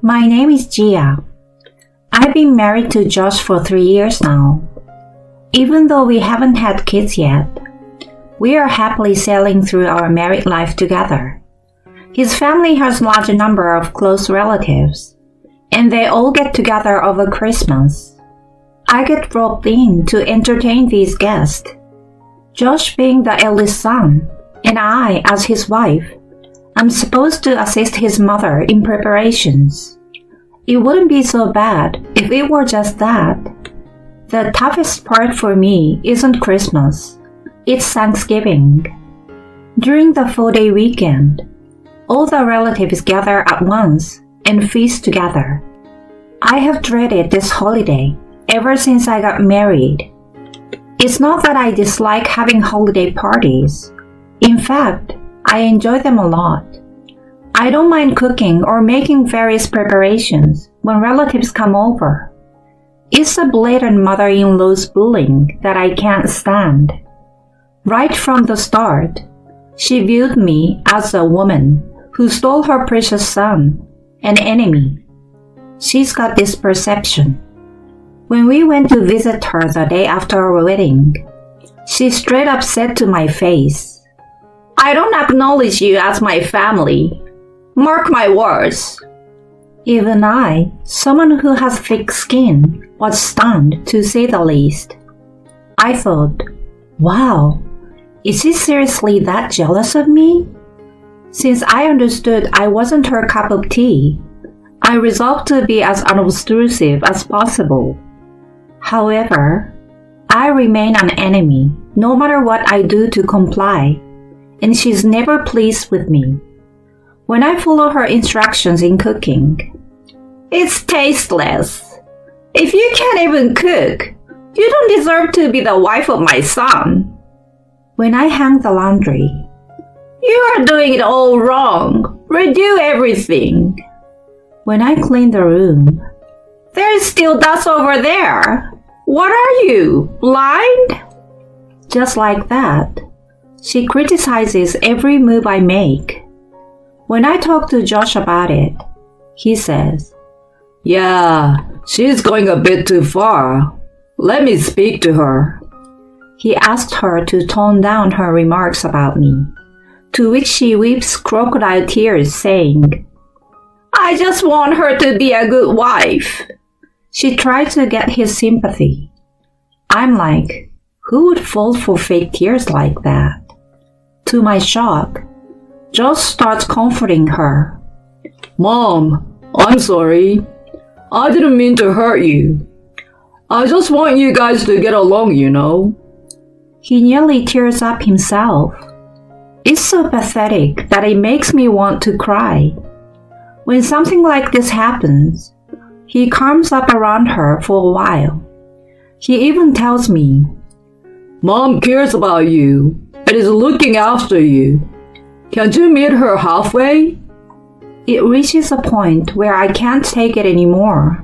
My name is Gia. I've been married to Josh for 3 years now. Even though we haven't had kids yet, we are happily sailing through our married life together. His family has a large number of close relatives, and they all get together over Christmas. I get roped in to entertain these guests. Josh being the eldest son, and I, as his wife, I'm supposed to assist his mother in preparations. It wouldn't be so bad if it were just that. The toughest part for me isn't Christmas, it's Thanksgiving. During the 4-day weekend, all the relatives gather at once and feast together. I have dreaded this holiday ever since I got married. It's not that I dislike having holiday parties. In fact, I enjoy them a lot. I don't mind cooking or making various preparations when relatives come over. It's the blatant mother-in-law's bullying that I can't stand. Right from the start, she viewed me as a woman who stole her precious son, an enemy. She's got this perception. When we went to visit her the day after our wedding, she straight up said to my face, "I don't acknowledge you as my family. Mark my words." Even I, someone who has thick skin, was stunned to say the least. I thought, wow, is she seriously that jealous of me? Since I understood I wasn't her cup of tea, I resolved to be as unobtrusive as possible. However, I remain an enemy no matter what I do to comply, and she's never pleased with me. When I follow her instructions in cooking, it's tasteless. If you can't even cook, you don't deserve to be the wife of my son. When I hang the laundry, you are doing it all wrong. Redo everything. When I clean the room, there's still dust over there. What are you, blind? Just like that, she criticizes every move I make. When I talk to Josh about it, he says, "Yeah, she's going a bit too far. Let me speak to her." He asked her to tone down her remarks about me, to which she weeps crocodile tears, saying, "I just want her to be a good wife." She tried to get his sympathy. I'm like, who would fall for fake tears like that? To my shock, Josh starts comforting her. "Mom, I'm sorry. I didn't mean to hurt you. I just want you guys to get along, you know." He nearly tears up himself. It's so pathetic that it makes me want to cry. When something like this happens, he calms up around her for a while. He even tells me, "Mom cares about you and is looking after you. Can't you meet her halfway?" It reaches a point where I can't take it anymore.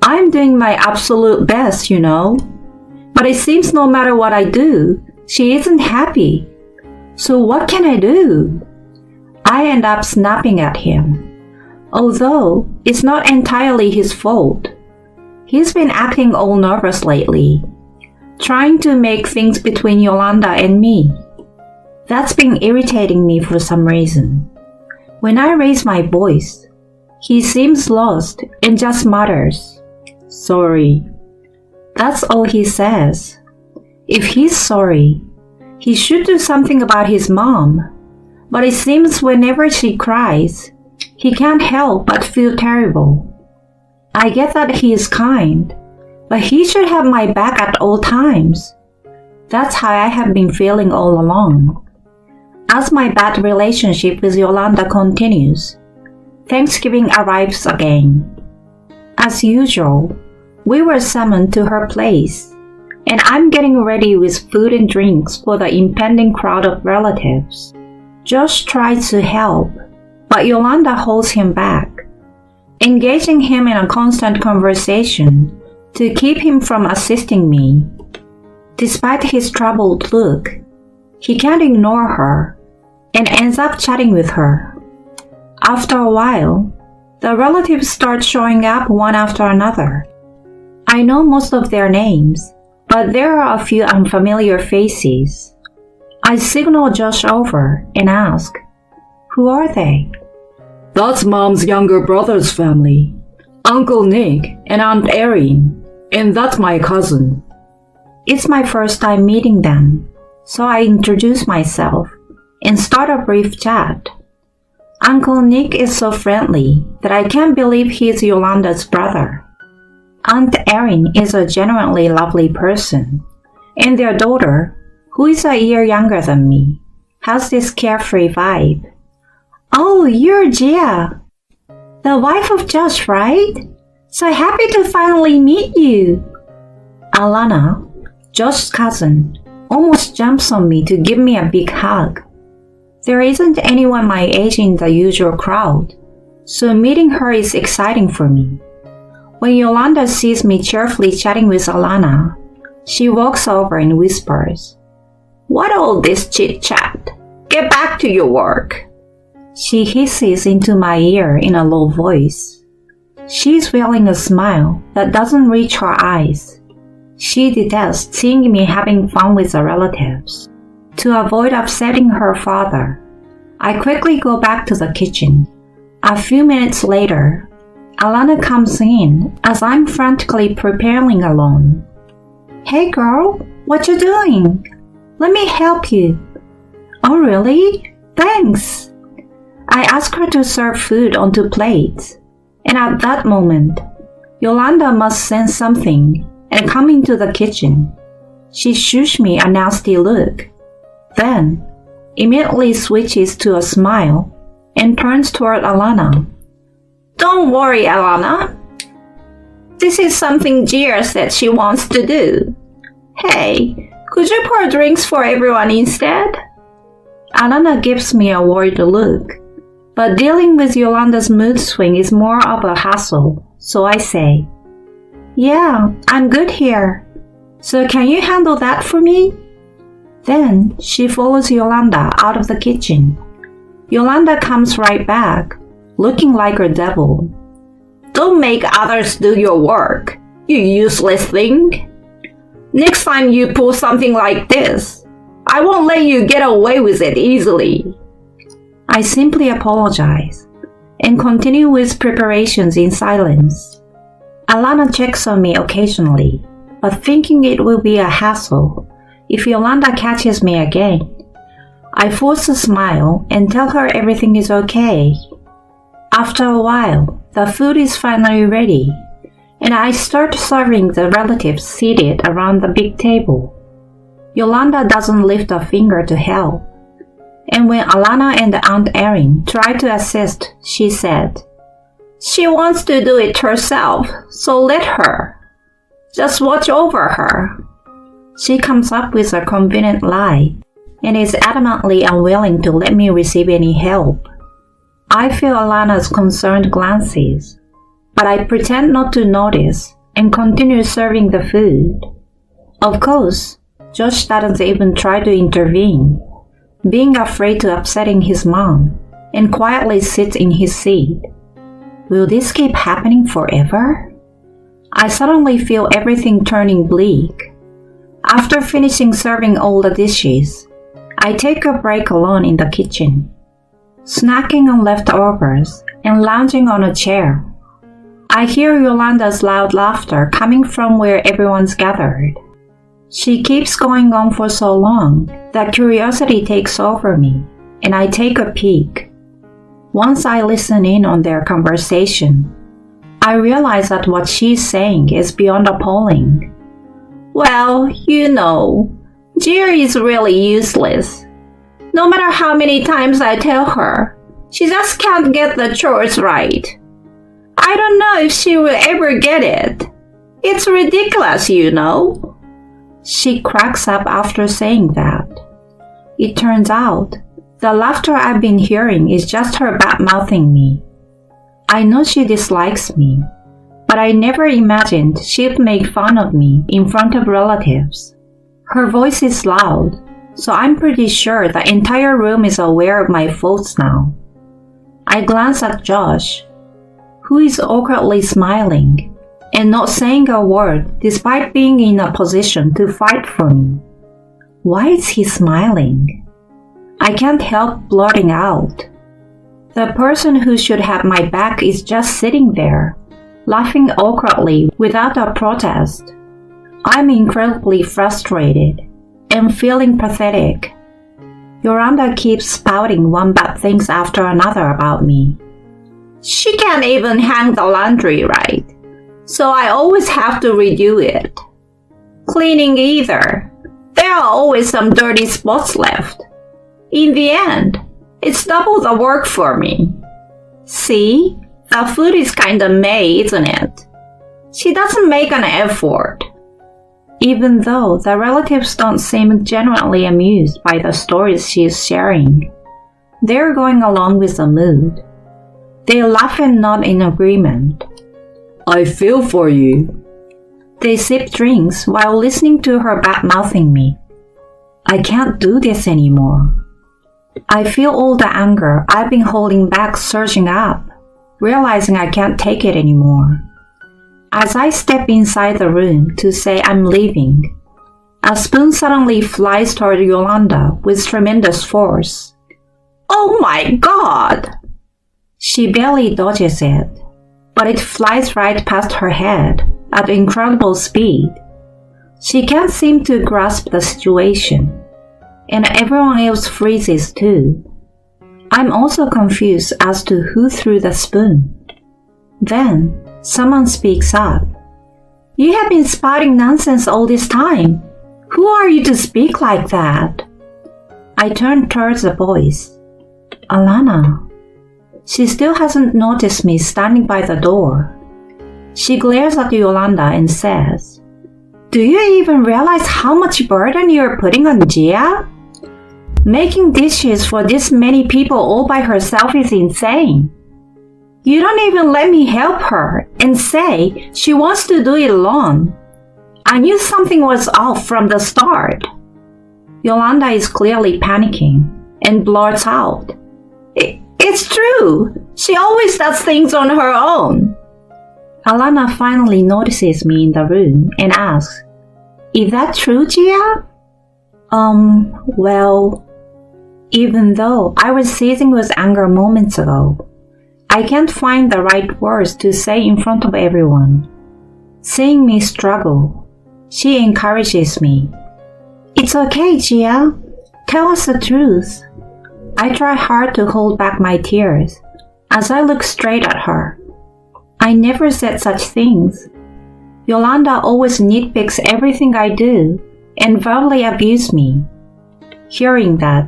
I'm doing my absolute best, you know, but it seems no matter what I do, she isn't happy. So what can I do? I end up snapping at him, although it's not entirely his fault. He's been acting all nervous lately, trying to make things between Yolanda and me. That's been irritating me for some reason. When I raise my voice, he seems lost and just mutters, "Sorry." That's all he says. If he's sorry, he should do something about his mom. But it seems whenever she cries, he can't help but feel terrible. I get that he is kind, but he should have my back at all times. That's how I have been feeling all along. As my bad relationship with Yolanda continues, Thanksgiving arrives again. As usual, we were summoned to her place, and I'm getting ready with food and drinks for the impending crowd of relatives. Josh tries to help, but Yolanda holds him back, engaging him in a constant conversation to keep him from assisting me. Despite his troubled look, he can't ignore her and ends up chatting with her. After a while, The relatives start showing up one after another. I know most of their names, but there are a few unfamiliar faces. I signal Josh over and ask, "Who are they?" That's Mom's younger brother's family. Uncle Nick and Aunt Erin. And that's my cousin. It's my first time meeting them, so I introduce myself and start a brief chat. Uncle Nick is so friendly that I can't believe he's Yolanda's brother. Aunt Erin is a genuinely lovely person, and their daughter, who is a year younger than me, has this carefree vibe. "Oh, you're Gia, the wife of Josh, right? So happy to finally meet you." Alana, Josh's cousin, almost jumps on me to give me a big hug. There isn't anyone my age in the usual crowd, so meeting her is exciting for me. When Yolanda sees me cheerfully chatting with Alana, she walks over and whispers, "What all this chit-chat? Get back to your work." She hisses into my ear in a low voice. She's wearing a smile that doesn't reach her eyes. She detests seeing me having fun with the relatives. To avoid upsetting her father, I quickly go back to the kitchen. A few minutes later, Alana comes in as I'm frantically preparing alone. "Hey girl, what you doing? Let me help you." "Oh really? Thanks." I ask her to serve food onto plates, and at that moment, Yolanda must sense something and come into the kitchen. She shoots me a nasty look, then immediately switches to a smile and turns toward Alana. "Don't worry, Alana. This is something Gia said she wants to do. Hey, could you pour drinks for everyone instead?" Alana gives me a worried look, but dealing with Yolanda's mood swing is more of a hassle, so I say, "Yeah, I'm good here. So can you handle that for me?" Then she follows Yolanda out of the kitchen. Yolanda comes right back, looking like a devil. "Don't make others do your work, you useless thing. Next time you pull something like this, I won't let you get away with it easily." I simply apologize and continue with preparations in silence. Alana checks on me occasionally, but thinking it will be a hassle if Yolanda catches me again, I force a smile and tell her everything is okay. After a while, the food is finally ready, and I start serving the relatives seated around the big table. Yolanda doesn't lift a finger to help, and when Alana and Aunt Erin try to assist, she said, "She wants to do it herself, so let her. Just watch over her." She comes up with a convenient lie and is adamantly unwilling to let me receive any help. I feel Alana's concerned glances, but I pretend not to notice and continue serving the food. Of course, Josh doesn't even try to intervene, being afraid to upsetting his mom, and quietly sits in his seat. Will this keep happening forever? I suddenly feel everything turning bleak. After finishing serving all the dishes, I take a break alone in the kitchen, snacking on leftovers and lounging on a chair. I hear Yolanda's loud laughter coming from where everyone's gathered. She keeps going on for so long that curiosity takes over me, and I take a peek. Once I listen in on their conversation, I realize that what she's saying is beyond appalling. "Well, you know, Gia is really useless. No matter how many times I tell her, she just can't get the chores right. I don't know if she will ever get it. It's ridiculous, you know." She cracks up after saying that. It turns out, the laughter I've been hearing is just her bad-mouthing me. I know she dislikes me, but I never imagined she'd make fun of me in front of relatives. Her voice is loud, so I'm pretty sure the entire room is aware of my faults now. I glance at Josh. who is awkwardly smiling and not saying a word despite being in a position to fight for me. Why is he smiling? I can't help blurting out. The person who should have my back is just sitting there, laughing awkwardly without a protest. I'm incredibly frustrated and feeling pathetic. Yolanda keeps spouting one bad thing after another about me. She can't even hang the laundry right, so I always have to redo it. Cleaning either. There are always some dirty spots left. In the end, it's double the work for me. See, the food is kinda meh, isn't it? She doesn't make an effort. Even though the relatives don't seem genuinely amused by the stories she is sharing, they're going along with the mood. They laugh and nod in agreement. I feel for you. They sip drinks while listening to her bad-mouthing me. I can't do this anymore. I feel all the anger I've been holding back surging up, realizing I can't take it anymore. As I step inside the room to say I'm leaving, a spoon suddenly flies toward Yolanda with tremendous force. Oh my God! She barely dodges it, but it flies right past her head at incredible speed. She can't seem to grasp the situation, and everyone else freezes too. I'm also confused as to who threw the spoon. Then, someone speaks up. You have been spouting nonsense all this time. Who are you to speak like that? I turn towards the voice. Alana. She still hasn't noticed me standing by the door. She glares at Yolanda and says, Do you even realize how much burden you're putting on Gia? Making dishes for this many people all by herself is insane. You don't even let me help her and say she wants to do it alone. I knew something was off from the start. Yolanda is clearly panicking and blurts out, It's true. She always does things on her own. Alana finally notices me in the room and asks, Is that true, Gia? Well, even though I was seething with anger moments ago, I can't find the right words to say in front of everyone. Seeing me struggle, she encourages me. It's okay, Gia. Tell us the truth. I try hard to hold back my tears as I look straight at her. I never said such things. Yolanda always nitpicks everything I do and verbally abuses me. Hearing that,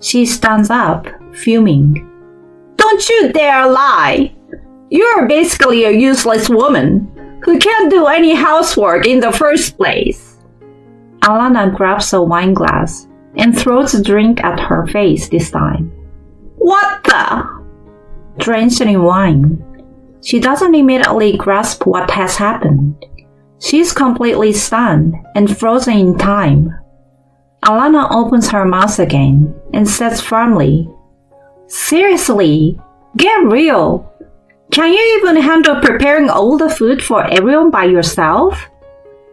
she stands up, fuming. Don't you dare lie! You're basically a useless woman who can't do any housework in the first place. Alana grabs a wine glass and throws a drink at her face this time. What the? Drenched in wine, she doesn't immediately grasp what has happened. She's completely stunned and frozen in time. Alana opens her mouth again and says firmly, Seriously, get real. Can you even handle preparing all the food for everyone by yourself?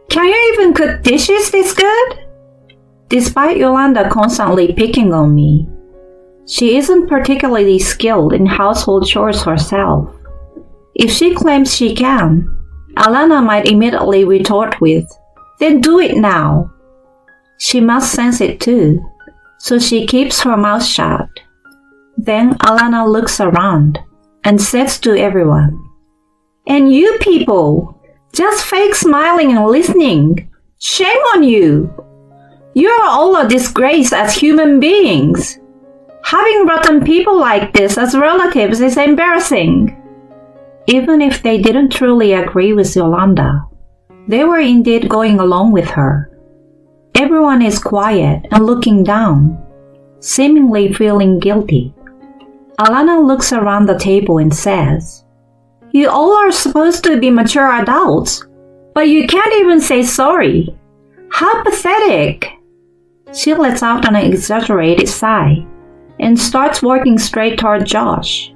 Can you even cook dishes this good? Despite Yolanda constantly picking on me, she isn't particularly skilled in household chores herself. If she claims she can, Alana might immediately retort with, Then do it now. She must sense it too, so she keeps her mouth shut. Then Alana looks around and says to everyone, And you people, just fake smiling and listening. Shame on you. You're all a disgrace as human beings. Having rotten people like this as relatives is embarrassing. Even if they didn't truly agree with Yolanda, they were indeed going along with her. Everyone is quiet and looking down, seemingly feeling guilty. Alana looks around the table and says, You all are supposed to be mature adults, but you can't even say sorry. How pathetic! She lets out an exaggerated sigh and starts walking straight toward Josh.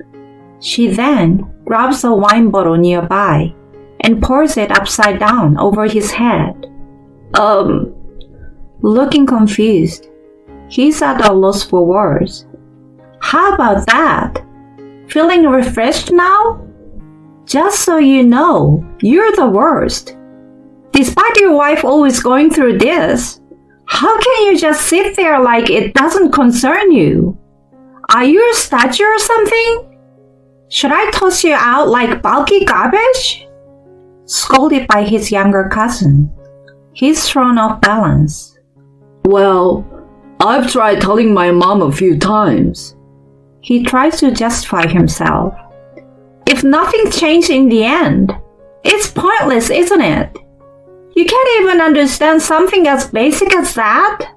She then grabs a wine bottle nearby and pours it upside down over his head. Looking confused, he's at a loss for words. How about that? Feeling refreshed now? Just so you know, you're the worst. Despite your wife always going through this, how can you just sit there like it doesn't concern you? Are you a statue or something? Should I toss you out like bulky garbage? Scolded by his younger cousin, he's thrown off balance. Well, I've tried telling my mom a few times. He tries to justify himself. If nothing changed in the end, it's pointless, isn't it? You can't even understand something as basic as that?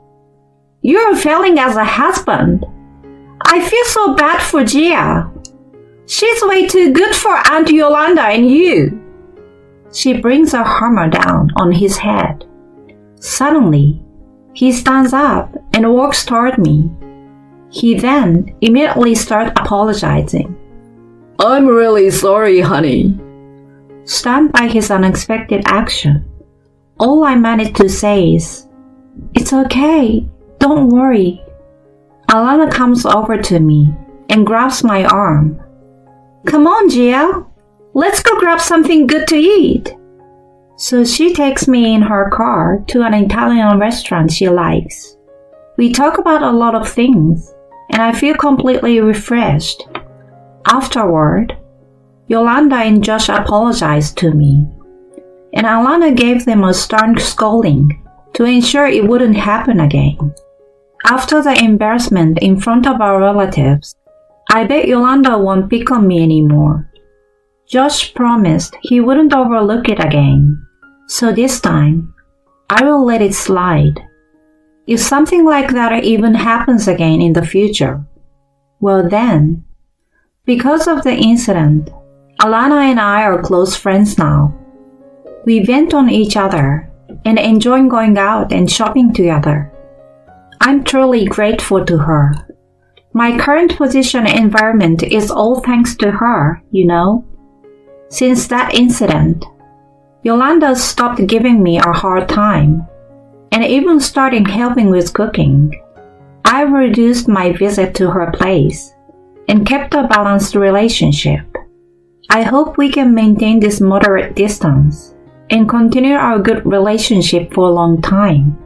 You're failing as a husband. I feel so bad for Gia. She's way too good for Aunt Yolanda and you. She brings her hammer down on his head. Suddenly, he stands up and walks toward me. He then immediately starts apologizing. I'm really sorry, honey. Stunned by his unexpected action, all I managed to say is, "It's okay, don't worry." Alana comes over to me and grabs my arm. "Come on, Gia, let's go grab something good to eat." So she takes me in her car to an Italian restaurant she likes. We talk about a lot of things, and I feel completely refreshed. Afterward, Yolanda and Josh apologized to me, and Alana gave them a stern scolding to ensure it wouldn't happen again. After the embarrassment in front of our relatives, I bet Yolanda won't pick on me anymore. Josh promised he wouldn't overlook it again, so this time, I will let it slide. If something like that even happens again in the future, well then, because of the incident, Alana and I are close friends now. We vent on each other and enjoy going out and shopping together. I'm truly grateful to her. My current position and environment is all thanks to her, you know. Since that incident, Yolanda stopped giving me a hard time and even started helping with cooking. I've reduced my visit to her place and kept a balanced relationship. I hope we can maintain this moderate distance and continue our good relationship for a long time.